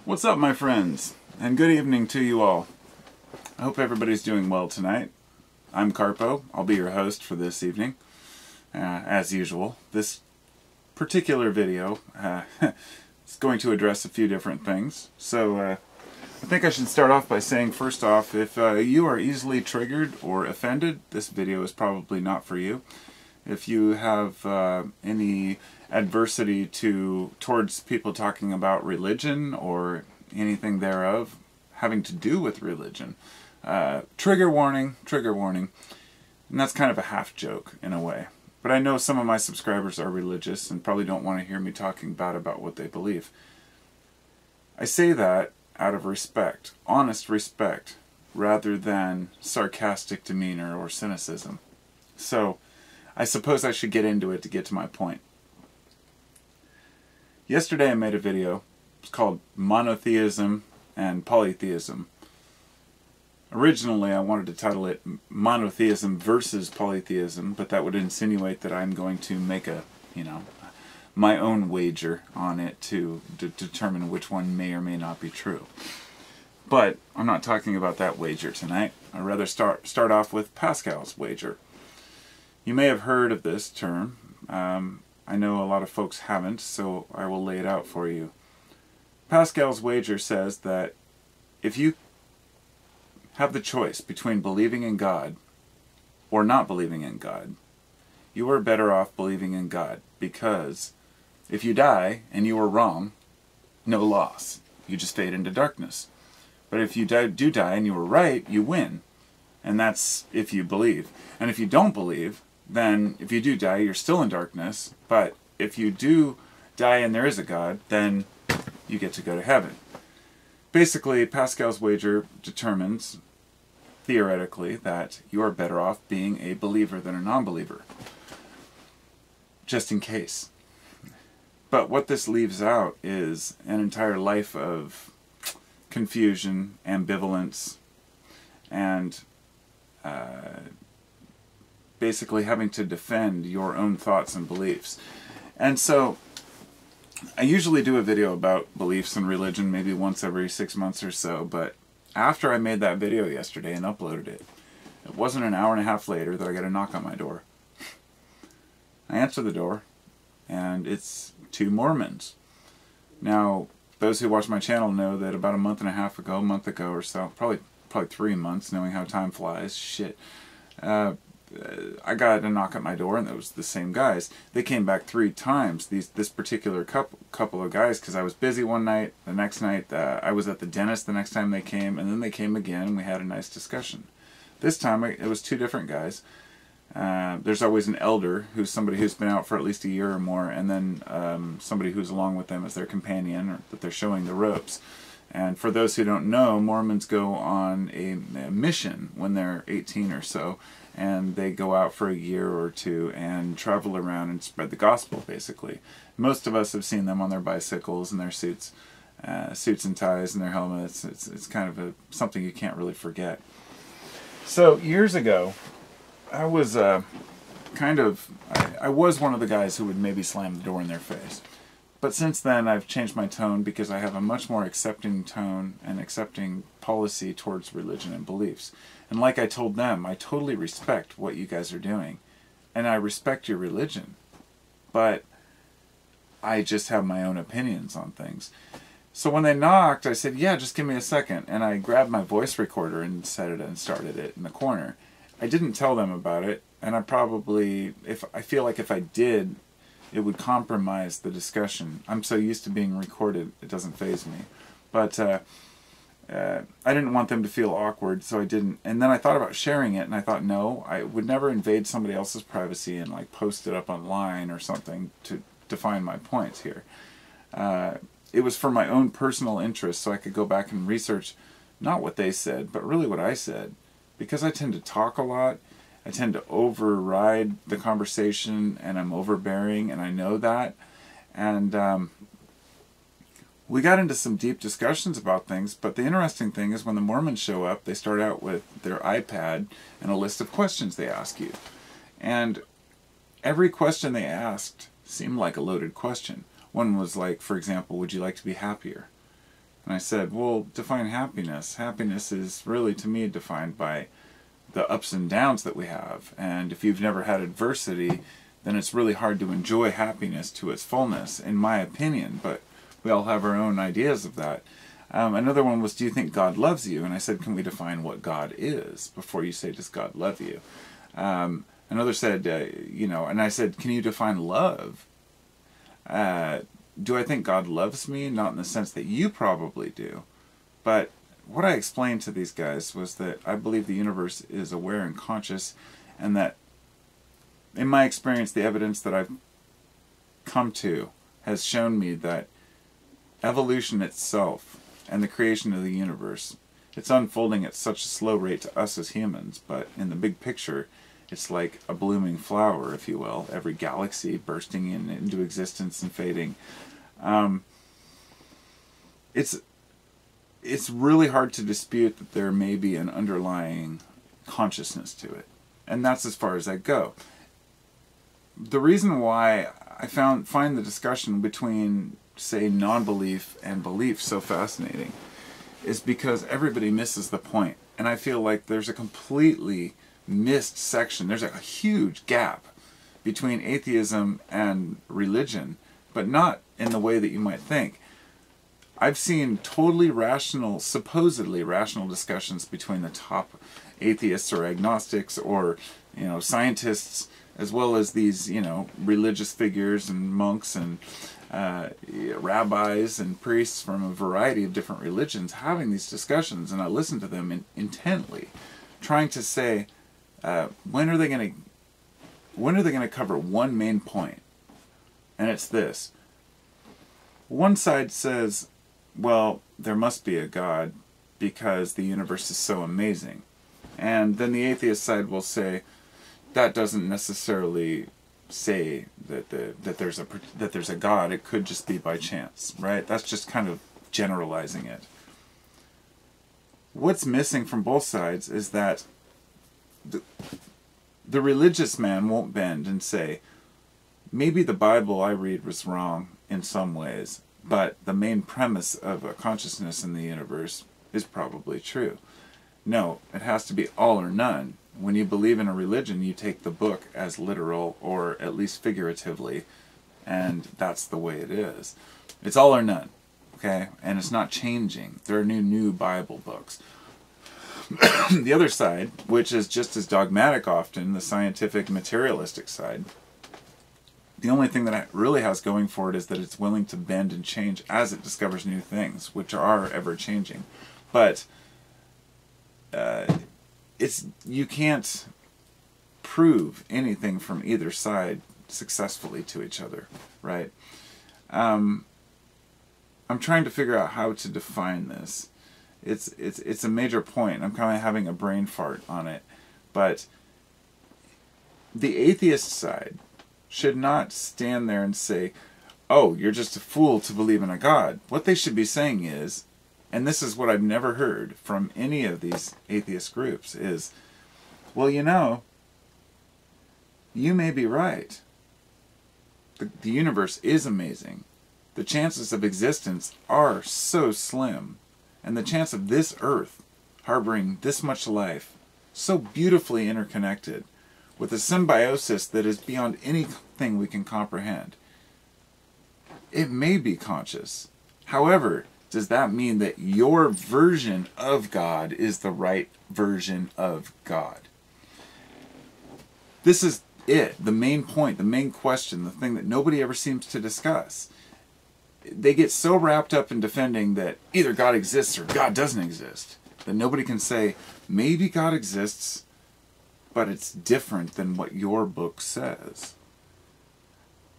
What's up, my friends? And good evening to you all. I hope everybody's doing well tonight. I'm Carpo. I'll be your host for this evening. As usual, this particular video is going to address a few different things. So I think I should start off by saying, first off, if you are easily triggered or offended, this video is probably not for you. If you have any adversity towards people talking about religion or anything thereof having to do with religion, trigger warning, and that's kind of a half joke in a way. But I know some of my subscribers are religious and probably don't want to hear me talking bad about what they believe. I say that out of respect, honest respect, rather than sarcastic demeanor or cynicism. So I suppose I should get into it to get to my point. Yesterday I made a video. It's called Monotheism and Polytheism. Originally I wanted to title it Monotheism versus Polytheism, but that would insinuate that I'm going to make my own wager on it to determine which one may or may not be true. But I'm not talking about that wager tonight. I'd rather start off with Pascal's Wager. You may have heard of this term. I know a lot of folks haven't, so I will lay it out for you. Pascal's Wager says that if you have the choice between believing in God or not believing in God, you are better off believing in God, because if you die and you were wrong, no loss. You just fade into darkness. But if you do die and you were right, you win. And that's if you believe. And if you don't believe, then if you do die, you're still in darkness. But if you do die and there is a God, then you get to go to heaven. Basically, Pascal's Wager determines, theoretically, that you are better off being a believer than a non-believer. Just in case. But what this leaves out is an entire life of confusion, ambivalence, and basically having to defend your own thoughts and beliefs. And so I usually do a video about beliefs and religion maybe once every 6 months or so, but after I made that video yesterday and uploaded it, it wasn't an hour and a half later that I got a knock on my door. I answer the door, and it's two Mormons. Now, those who watch my channel know that about a month ago or so, probably 3 months, knowing how time flies, shit, I got a knock at my door, and it was the same guys. They came back 3 times, this particular couple of guys, because I was busy one night. The next night, I was at the dentist the next time they came, and then they came again, and we had a nice discussion. This time, it was 2 different guys. There's always an elder, who's somebody who's been out for at least a year or more, and then somebody who's along with them as their companion, or that they're showing the ropes. And for those who don't know, Mormons go on a mission when they're 18 or so, and they go out for a year or 2 and travel around and spread the gospel, basically. Most of us have seen them on their bicycles and their suits and ties and their helmets. It's kind of something you can't really forget. So years ago, I was I was one of the guys who would maybe slam the door in their face. But since then, I've changed my tone because I have a much more accepting tone and accepting policy towards religion and beliefs. And like I told them, I totally respect what you guys are doing. And I respect your religion. But I just have my own opinions on things. So when they knocked, I said, yeah, just give me a second. And I grabbed my voice recorder and set it and started it in the corner. I didn't tell them about it. And I probably, I feel like if I did, it would compromise the discussion. I'm so used to being recorded, it doesn't faze me. But I didn't want them to feel awkward, so I didn't. And then I thought about sharing it, and I thought, no, I would never invade somebody else's privacy and like post it up online or something to define my points here. It was for my own personal interest, so I could go back and research not what they said, but really what I said. Because I tend to talk a lot, I tend to override the conversation, and I'm overbearing, and I know that. And we got into some deep discussions about things, but the interesting thing is when the Mormons show up, they start out with their iPad and a list of questions they ask you. And every question they asked seemed like a loaded question. One was like, for example, would you like to be happier? And I said, well, define happiness. Happiness is really, to me, defined by the ups and downs that we have. And if you've never had adversity, then it's really hard to enjoy happiness to its fullness, in my opinion. But we all have our own ideas of that. Another one was, do you think God loves you? And I said, can we define what God is before you say, does God love you? Another said, and I said, can you define love? Do I think God loves me? Not in the sense that you probably do. But what I explained to these guys was that I believe the universe is aware and conscious, and that, in my experience, the evidence that I've come to has shown me that evolution itself and the creation of the universe, it's unfolding at such a slow rate to us as humans, but in the big picture, it's like a blooming flower, if you will, every galaxy bursting into existence and fading. It's really hard to dispute that there may be an underlying consciousness to it. And that's as far as I go. The reason why I find the discussion between, say, non-belief and belief so fascinating is because everybody misses the point. And I feel like there's a completely missed section. There's a huge gap between atheism and religion, but not in the way that you might think. I've seen totally rational, supposedly rational discussions between the top atheists or agnostics or, scientists, as well as these, religious figures and monks and rabbis and priests from a variety of different religions having these discussions, and I listen to them intently, trying to say, when are they going to cover one main point? And it's this. One side says, well, there must be a God because the universe is so amazing. And then the atheist side will say, that doesn't necessarily say that there's a God. It could just be by chance, right? That's just kind of generalizing it. What's missing from both sides is that the religious man won't bend and say, maybe the Bible I read was wrong in some ways, but the main premise of a consciousness in the universe is probably true. No, it has to be all or none. When you believe in a religion, you take the book as literal, or at least figuratively, and that's the way it is. It's all or none, okay? And it's not changing. There are new Bible books. The other side, which is just as dogmatic often, the scientific materialistic side, the only thing that it really has going for it is that it's willing to bend and change as it discovers new things, which are ever-changing. But you can't prove anything from either side successfully to each other, right? I'm trying to figure out how to define this. It's a major point. I'm kind of having a brain fart on it. But the atheist side should not stand there and say, oh, you're just a fool to believe in a God. What they should be saying is, and this is what I've never heard from any of these atheist groups, is, well, you may be right. The universe is amazing. The chances of existence are so slim. And the chance of this earth harboring this much life, so beautifully interconnected, with a symbiosis that is beyond anything we can comprehend, it may be conscious. However, does that mean that your version of God is the right version of God? This is it, the main point, the main question, the thing that nobody ever seems to discuss. They get so wrapped up in defending that either God exists or God doesn't exist, that nobody can say, maybe God exists, but it's different than what your book says.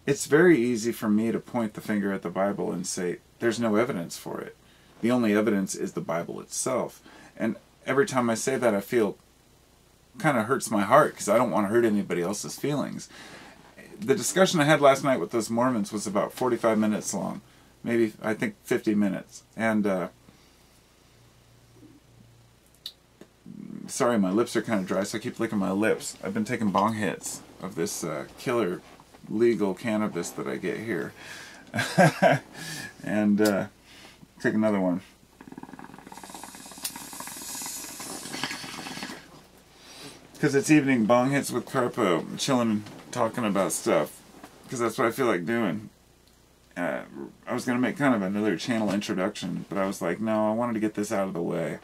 It's very easy for me to point the finger at the Bible and say, there's no evidence for it. The only evidence is the Bible itself. And every time I say that, I feel kind of hurts my heart, because I don't want to hurt anybody else's feelings. The discussion I had last night with those Mormons was about 45 minutes long. Maybe, I think, 50 minutes. And, sorry, my lips are kind of dry, so I keep licking my lips. I've been taking bong hits of this killer legal cannabis that I get here. And take another one. Because it's evening bong hits with Carpo, chilling, talking about stuff. Because that's what I feel like doing. I was going to make kind of another channel introduction, but I was like, no, I wanted to get this out of the way.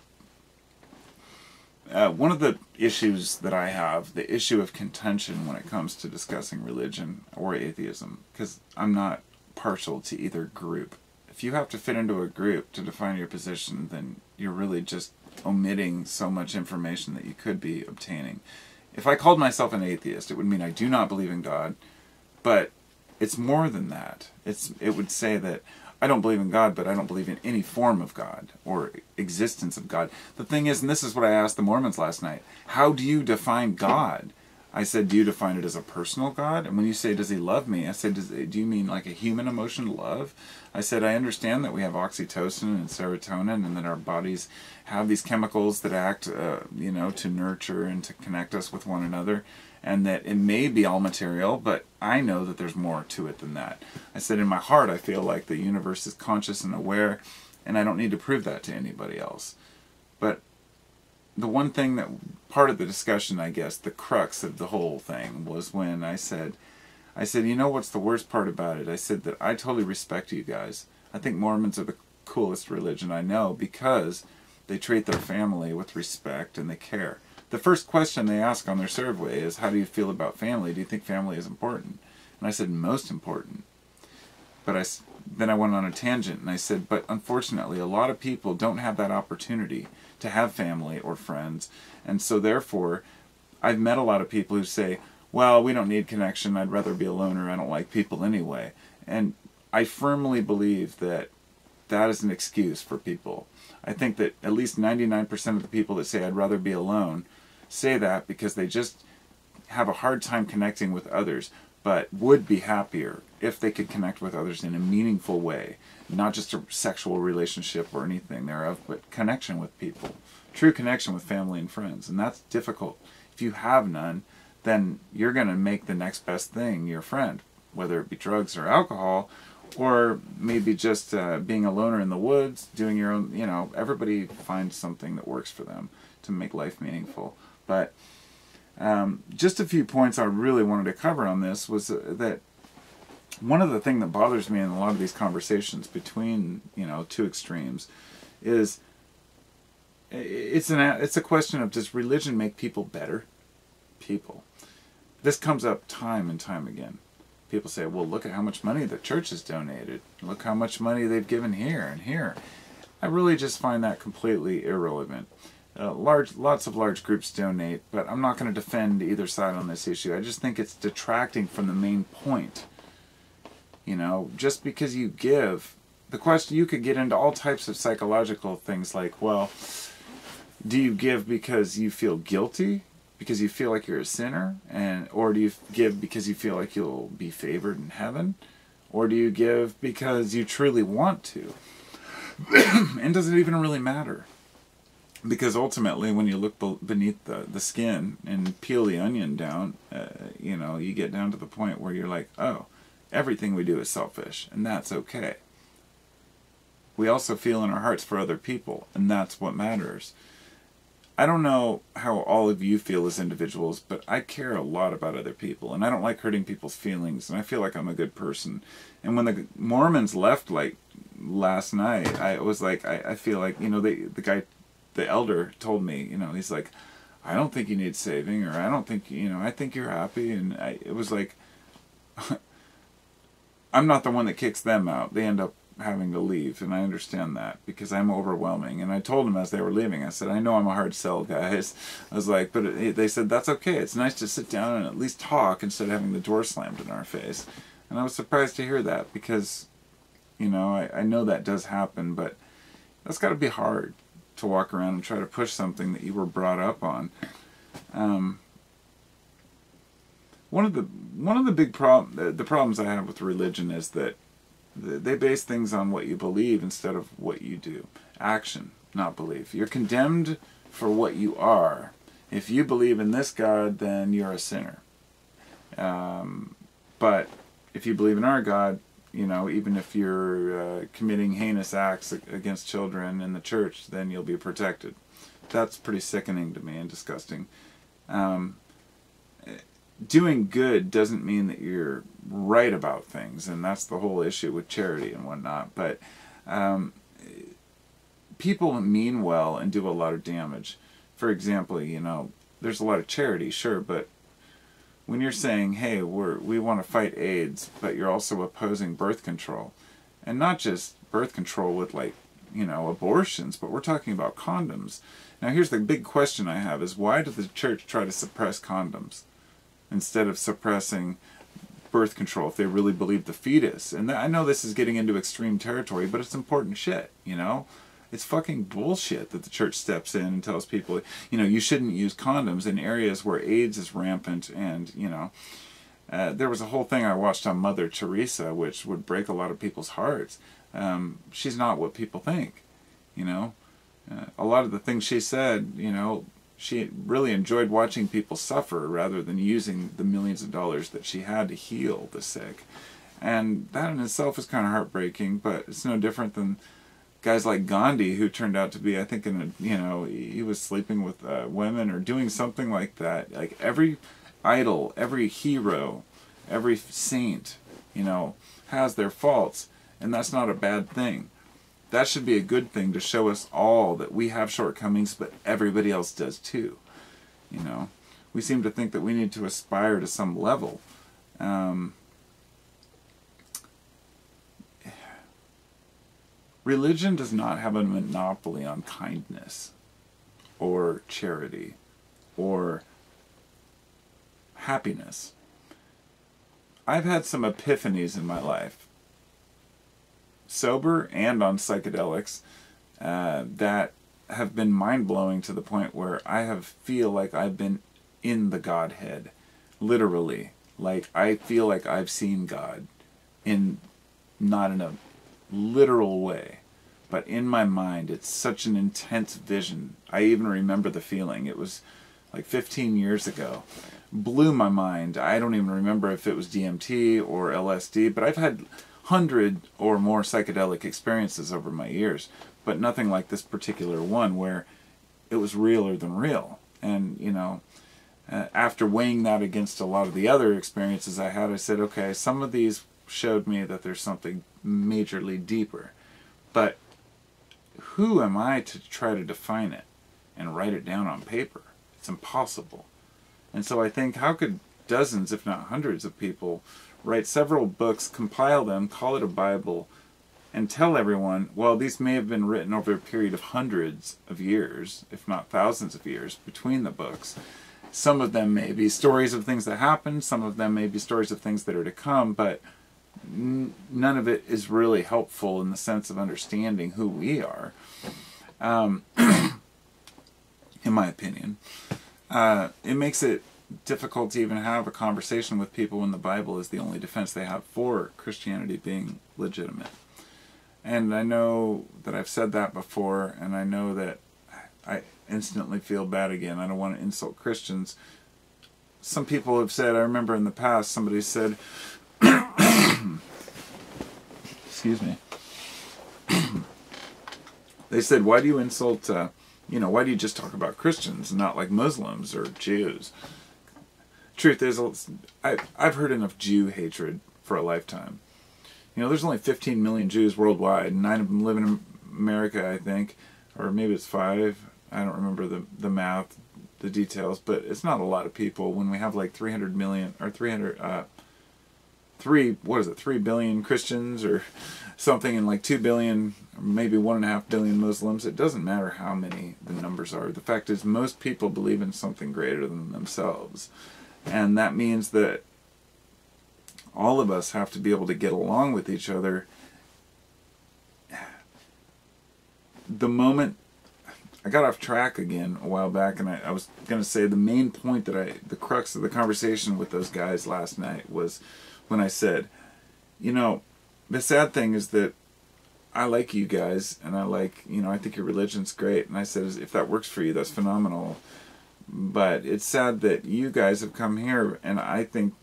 One of the issues that I have, the issue of contention when it comes to discussing religion or atheism, because I'm not partial to either group. If you have to fit into a group to define your position, then you're really just omitting so much information that you could be obtaining. If I called myself an atheist, it would mean I do not believe in God, but it's more than that. It would say that I don't believe in God, but I don't believe in any form of God or existence of God. The thing is, and this is what I asked the Mormons last night, how do you define God? I said, do you define it as a personal God? And when you say, does he love me? I said, do you mean like a human emotion, love? I said, I understand that we have oxytocin and serotonin and that our bodies have these chemicals that act, to nurture and to connect us with one another. And that it may be all material, but I know that there's more to it than that. I said, in my heart, I feel like the universe is conscious and aware, and I don't need to prove that to anybody else. But the one thing that, part of the discussion, I guess, the crux of the whole thing, was when I said, you know what's the worst part about it? I said that I totally respect you guys. I think Mormons are the coolest religion I know because they treat their family with respect and they care. The first question they ask on their survey is, how do you feel about family? Do you think family is important? And I said, most important. But then I went on a tangent and I said, but unfortunately, a lot of people don't have that opportunity to have family or friends. And so therefore, I've met a lot of people who say, well, we don't need connection. I'd rather be a loner. I don't like people anyway. And I firmly believe that that is an excuse for people. I think that at least 99% of the people that say I'd rather be alone say that because they just have a hard time connecting with others, but would be happier if they could connect with others in a meaningful way, not just a sexual relationship or anything thereof, but connection with people, true connection with family and friends. And that's difficult. If you have none, then you're going to make the next best thing your friend, whether it be drugs or alcohol, or maybe just being a loner in the woods, doing your own, everybody finds something that works for them to make life meaningful. But just a few points I really wanted to cover on this was that one of the things that bothers me in a lot of these conversations between, two extremes is it's a question of, does religion make people better people? This comes up time and time again. People say, well, look at how much money the church has donated. Look how much money they've given here and here. I really just find that completely irrelevant. Lots of large groups donate, but I'm not going to defend either side on this issue. I just think it's detracting from the main point. Just because you give, the question, you could get into all types of psychological things like, well, do you give because you feel guilty? Because you feel like you're a sinner? Or do you give because you feel like you'll be favored in heaven? Or do you give because you truly want to? And does it even really matter? Because ultimately, when you look beneath the skin and peel the onion down, you get down to the point where you're like, oh, everything we do is selfish, and that's okay. We also feel in our hearts for other people, and that's what matters. I don't know how all of you feel as individuals, but I care a lot about other people, and I don't like hurting people's feelings, and I feel like I'm a good person. And when the Mormons left, like, last night, I was like, I feel like, the elder told me, he's like, I don't think you need saving, or I don't think, I think you're happy, and it was like, I'm not the one that kicks them out. They end up having to leave, and I understand that because I'm overwhelming. And I told them as they were leaving, I said, I know I'm a hard sell, guys. I was like, but they said, that's okay. It's nice to sit down and at least talk instead of having the door slammed in our face. And I was surprised to hear that because, I know that does happen, but that's got to be hard to walk around and try to push something that you were brought up on. One of the big problems I have with religion is that they base things on what you believe instead of what you do. Action, not belief. You're condemned for what you are. If you believe in this God, then you're a sinner. But if you believe in our God, even if you're committing heinous acts against children in the church, then you'll be protected. That's pretty sickening to me and disgusting. Doing good doesn't mean that you're right about things, and that's the whole issue with charity and whatnot. But people mean well and do a lot of damage. For example, there's a lot of charity, sure, but when you're saying, hey, we want to fight AIDS, but you're also opposing birth control, and not just birth control with abortions, but we're talking about condoms. Now here's the big question I have is, why does the church try to suppress condoms instead of suppressing birth control if they really believe the fetus? And I know this is getting into extreme territory, but it's important shit, It's fucking bullshit that the church steps in and tells people, you shouldn't use condoms in areas where AIDS is rampant. And, there was a whole thing I watched on Mother Teresa, which would break a lot of people's hearts. She's not what people think, A lot of the things she said, she really enjoyed watching people suffer rather than using the millions of dollars that she had to heal the sick. And that in itself is kind of heartbreaking, but it's no different than guys like Gandhi, who turned out to be, I think, he was sleeping with women or doing something like that. Like every idol, every hero, every saint, has their faults, and that's not a bad thing. That should be a good thing to show us all that we have shortcomings, but everybody else does too. We seem to think that we need to aspire to some level. Religion does not have a monopoly on kindness or charity or happiness. I've had some epiphanies in my life, sober and on psychedelics, that have been mind-blowing to the point where I feel like I've been in the Godhead, literally. Like, I feel like I've seen God, not in a literal way, but in my mind. It's such an intense vision. I even remember the feeling. It was like 15 years ago. Blew my mind. I don't even remember if it was DMT or LSD, but I've had 100 or more psychedelic experiences over my years, but nothing like this particular one where it was realer than real. And after weighing that against a lot of the other experiences I had, I said, okay, some of these showed me that there's something majorly deeper, but who am I to try to define it and write it down on paper? It's impossible. And so I think, how could dozens, if not hundreds of people write several books, compile them, call it a Bible, and tell everyone, well, these may have been written over a period of hundreds of years, if not thousands of years, between the books. Some of them may be stories of things that happened, some of them may be stories of things that are to come, but none of it is really helpful in the sense of understanding who we are, in my opinion. It makes it difficult to even have a conversation with people when the Bible is the only defense they have for Christianity being legitimate. And I know that I've said that before, and I know that I instantly feel bad again. I don't want to insult Christians. Some people have said, I remember in the past, somebody said, excuse me, they said, why do you insult, why do you just talk about Christians and not like Muslims or Jews? Truth is, I've heard enough Jew hatred for a lifetime. There's only 15 million Jews worldwide, and 9 of them live in America, I think, or maybe it's 5. I don't remember the math, the details, but it's not a lot of people when we have like 300 million, or 3 billion Christians or something, and like 2 billion, or maybe 1.5 billion Muslims. It doesn't matter how many the numbers are. The fact is, most people believe in something greater than themselves. And that means that all of us have to be able to get along with each other. The moment I got off track again a while back, and I was going to say the main point the crux of the conversation with those guys last night was when I said, the sad thing is that I like you guys, and I think your religion's great, and I said, if that works for you, that's phenomenal. But it's sad that you guys have come here, and I think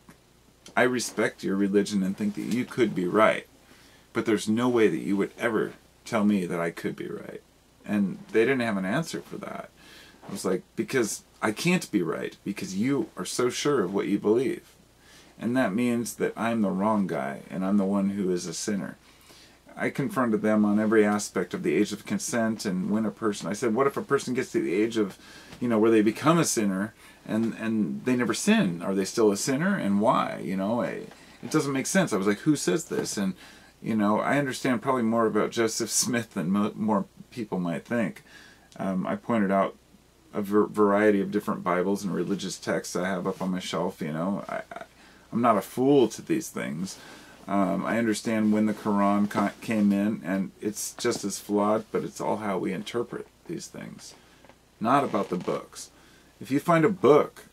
I respect your religion and think that you could be right. But there's no way that you would ever tell me that I could be right. And they didn't have an answer for that. I was like, because I can't be right, because you are so sure of what you believe. And that means that I'm the wrong guy, and I'm the one who is a sinner. I confronted them on every aspect of the age of consent, and when a person, I said, what if a person gets to the age of, where they become a sinner, and they never sin? Are they still a sinner, and why? It doesn't make sense. I was like, who says this? And, I understand probably more about Joseph Smith than more people might think. I pointed out a variety of different Bibles and religious texts I have up on my shelf. I'm not a fool to these things. I understand when the Quran came in, and it's just as flawed, but it's all how we interpret these things, not about the books. If you find a book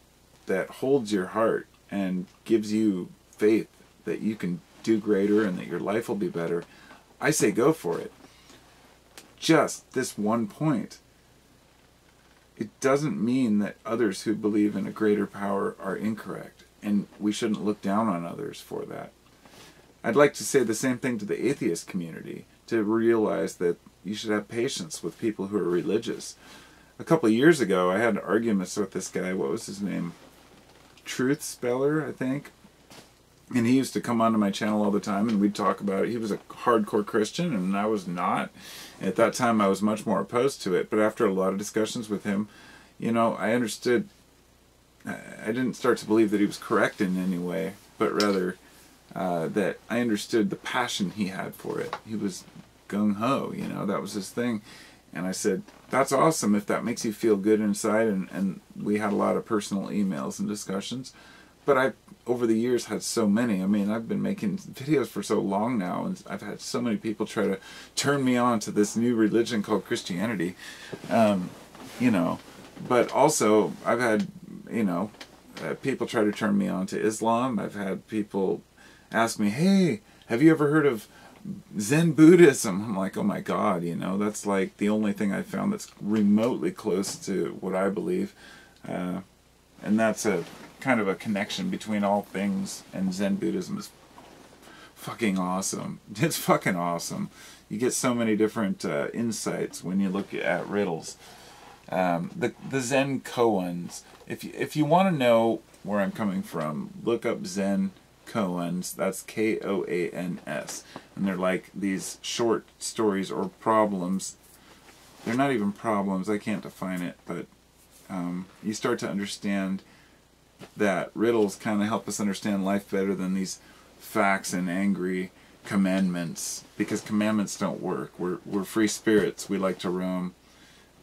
that holds your heart and gives you faith that you can do greater and that your life will be better, I say go for it. Just this one point. It doesn't mean that others who believe in a greater power are incorrect, and we shouldn't look down on others for that. I'd like to say the same thing to the atheist community, to realize that you should have patience with people who are religious. A couple of years ago, I had arguments with this guy. What was his name? Truth Speller, I think. And he used to come onto my channel all the time, and we'd talk about it. He was a hardcore Christian, and I was not. At that time, I was much more opposed to it. But after a lot of discussions with him, I understood. I didn't start to believe that he was correct in any way, but rather that I understood the passion he had for it. He was gung-ho, that was his thing. And I said, that's awesome if that makes you feel good inside. And we had a lot of personal emails and discussions. But I've, over the years, had so many. I mean, I've been making videos for so long now, and I've had so many people try to turn me on to this new religion called Christianity. But also, I've had, people try to turn me on to Islam. I've had people ask me, hey, have you ever heard of Zen Buddhism? I'm like, oh my God, that's like the only thing I found that's remotely close to what I believe. And that's a kind of a connection between all things, and Zen Buddhism is fucking awesome. It's fucking awesome. You get so many different insights when you look at riddles. The Zen koans. If you want to know where I'm coming from, look up Zen koans. That's Koans, and they're like these short stories or problems. They're not even problems. I can't define it, but you start to understand that riddles kind of help us understand life better than these facts and angry commandments, because commandments don't work. We're free spirits. We like to roam.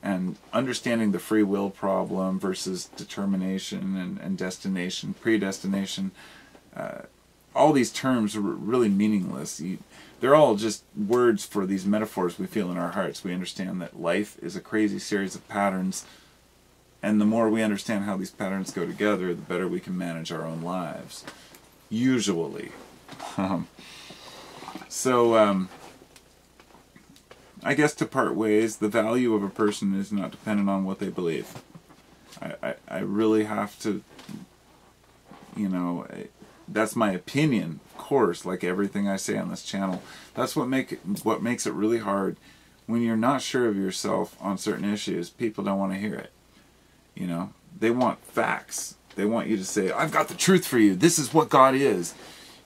And understanding the free will problem versus determination and destination, predestination, all these terms are really meaningless. They're all just words for these metaphors we feel in our hearts. We understand that life is a crazy series of patterns, and the more we understand how these patterns go together, the better we can manage our own lives. Usually. I guess to part ways, the value of a person is not dependent on what they believe. I really have to, that's my opinion, of course, like everything I say on this channel. That's what makes it really hard. When you're not sure of yourself on certain issues, people don't want to hear it. They want facts. They want you to say, I've got the truth for you. This is what God is.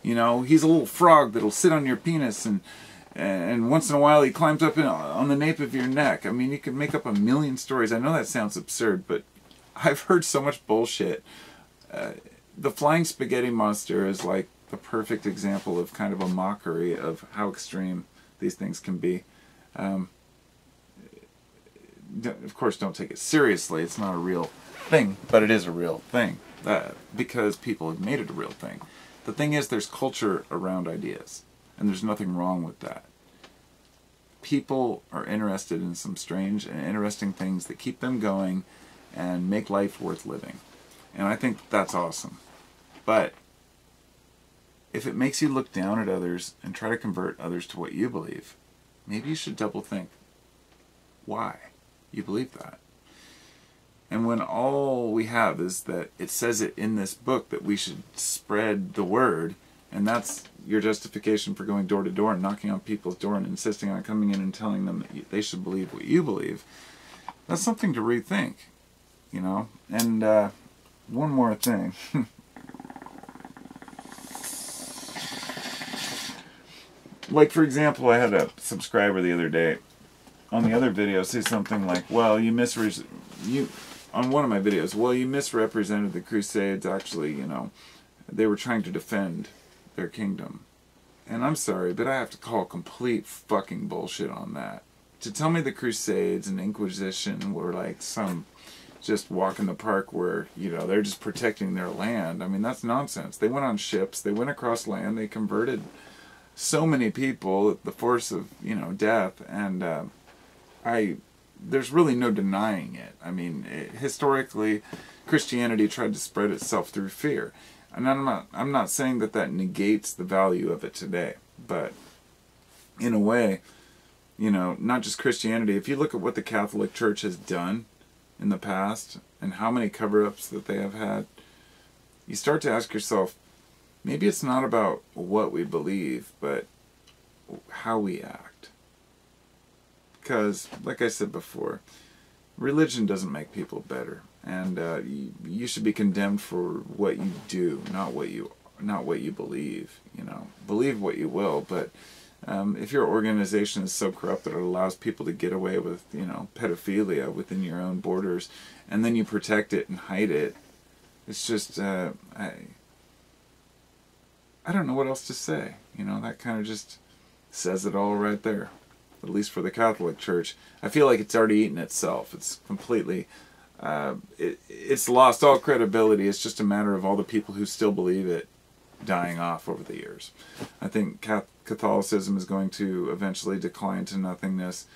He's a little frog that'll sit on your penis, and once in a while he climbs up on the nape of your neck. I mean, you can make up a million stories. I know that sounds absurd, but I've heard so much bullshit. The flying spaghetti monster is like the perfect example of kind of a mockery of how extreme these things can be. Of course, don't take it seriously. It's not a real thing, but it is a real thing because people have made it a real thing. The thing is, there's culture around ideas, and there's nothing wrong with that. People are interested in some strange and interesting things that keep them going and make life worth living. And I think that's awesome. But if it makes you look down at others and try to convert others to what you believe, maybe you should double think why you believe that. And when all we have is that it says it in this book that we should spread the word, and that's your justification for going door to door and knocking on people's door and insisting on coming in and telling them that they should believe what you believe, that's something to rethink. you know. And one more thing. Like, for example, I had a subscriber the other day on the other video say something like, well, on one of my videos, well, you misrepresented the Crusades. Actually, you know, they were trying to defend their kingdom. And I'm sorry, but I have to call complete fucking bullshit on that. To tell me the Crusades and Inquisition were like some just walk in the park where, you know, they're just protecting their land. I mean, that's nonsense. They went on ships, they went across land, they converted so many people at the force of, you know, death, and there's really no denying it. I mean, historically, Christianity tried to spread itself through fear, and I'm not saying that negates the value of it today, but in a way, you know, not just Christianity. If you look at what the Catholic Church has done in the past and how many cover-ups that they have had, you start to ask yourself, maybe it's not about what we believe, but how we act. Because, like I said before, religion doesn't make people better, and you should be condemned for what you do, not what you believe. You know, believe what you will, but if your organization is so corrupt that it allows people to get away with, you know, pedophilia within your own borders, and then you protect it and hide it, it's just I don't know what else to say. You know, that kind of just says it all right there. At least for the Catholic Church. I feel like it's already eaten itself. It's completely, it's lost all credibility. It's just a matter of all the people who still believe it dying off over the years. I think Catholicism is going to eventually decline to nothingness,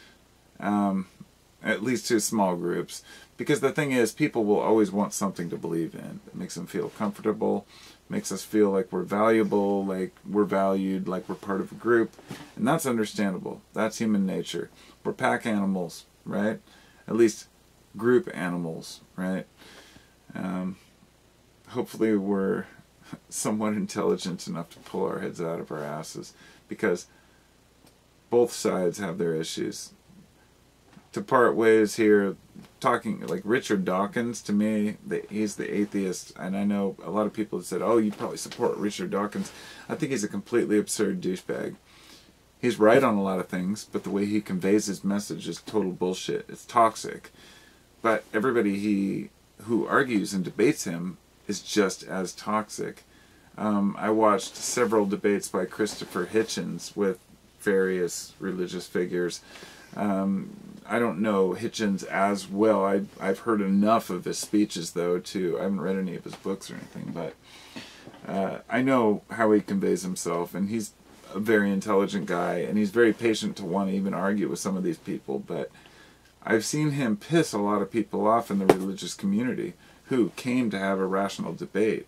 at least to small groups. Because the thing is, people will always want something to believe in. It makes them feel comfortable, makes us feel like we're valuable, like we're valued, like we're part of a group. And that's understandable. That's human nature. We're pack animals, right? At least group animals, right? Hopefully we're somewhat intelligent enough to pull our heads out of our asses, because both sides have their issues. To part ways here, talking like Richard Dawkins, to me, he's the atheist, and I know a lot of people have said, oh, you probably support Richard Dawkins. I think he's a completely absurd douchebag. He's right on a lot of things, but the way he conveys his message is total bullshit. It's toxic. But everybody who argues and debates him is just as toxic. I watched several debates by Christopher Hitchens with various religious figures. I don't know Hitchens as well. I've heard enough of his speeches, though, I haven't read any of his books or anything, but I know how he conveys himself, and he's a very intelligent guy, and he's very patient to want to even argue with some of these people, but I've seen him piss a lot of people off in the religious community who came to have a rational debate,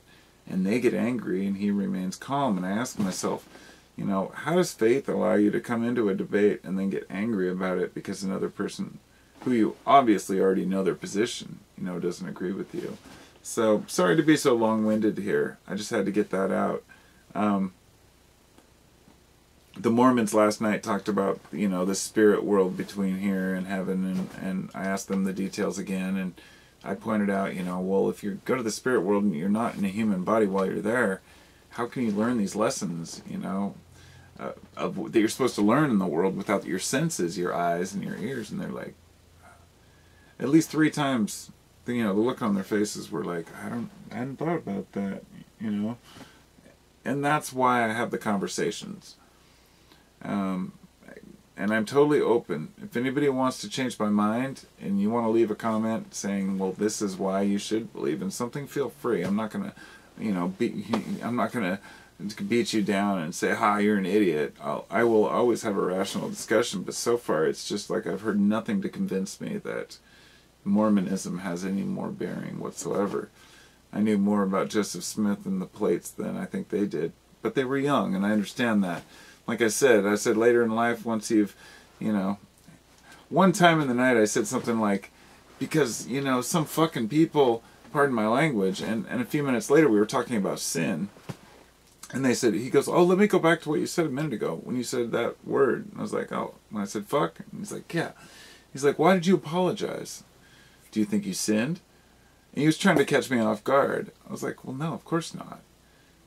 and they get angry, and he remains calm, and I ask myself, you know, how does faith allow you to come into a debate and then get angry about it because another person who you obviously already know their position, you know, doesn't agree with you? So, sorry to be so long-winded here. I just had to get that out. The Mormons last night talked about, you know, the spirit world between here and heaven, and I asked them the details again, and I pointed out, you know, well, if you go to the spirit world and you're not in a human body while you're there, how can you learn these lessons, you know, that you're supposed to learn in the world without your senses, your eyes and your ears? And they're like, at least 3 times, you know, the look on their faces were like, I hadn't thought about that, you know. And that's why I have the conversations. And I'm totally open. If anybody wants to change my mind and you want to leave a comment saying, well, this is why you should believe in something, feel free. I'm not going to, you know, I'm not going to beat you down and say, ha, you're an idiot. I will always have a rational discussion, but so far it's just like I've heard nothing to convince me that Mormonism has any more bearing whatsoever. I knew more about Joseph Smith and the plates than I think they did, but they were young, and I understand that. Like I said later in life, once you've, you know, one time in the night I said something like, because, you know, some fucking people, pardon my language, and a few minutes later we were talking about sin, and they said, he goes, oh, let me go back to what you said a minute ago when you said that word. And I was like, oh, and I said, fuck, and he's like, yeah. He's like, why did you apologize? Do you think you sinned? And he was trying to catch me off guard. I was like, well, no, of course not.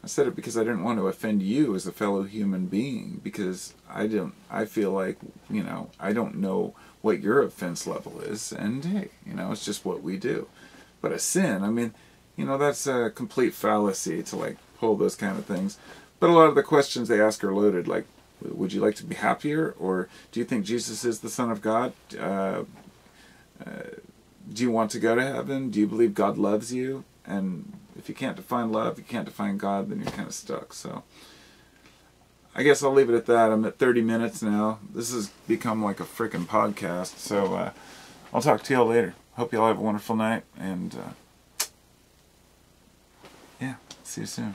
I said it because I didn't want to offend you as a fellow human being, because I feel like, you know, I don't know what your offense level is, and hey, you know, it's just what we do. But a sin, I mean, you know, that's a complete fallacy to like pull those kind of things. But a lot of the questions they ask are loaded, like, would you like to be happier? Or do you think Jesus is the Son of God? Do you want to go to heaven? Do you believe God loves you? And if you can't define love, you can't define God, then you're kind of stuck. So I guess I'll leave it at that. I'm at 30 minutes now. This has become like a freaking podcast. So I'll talk to y'all later. Hope y'all have a wonderful night. And yeah, see you soon.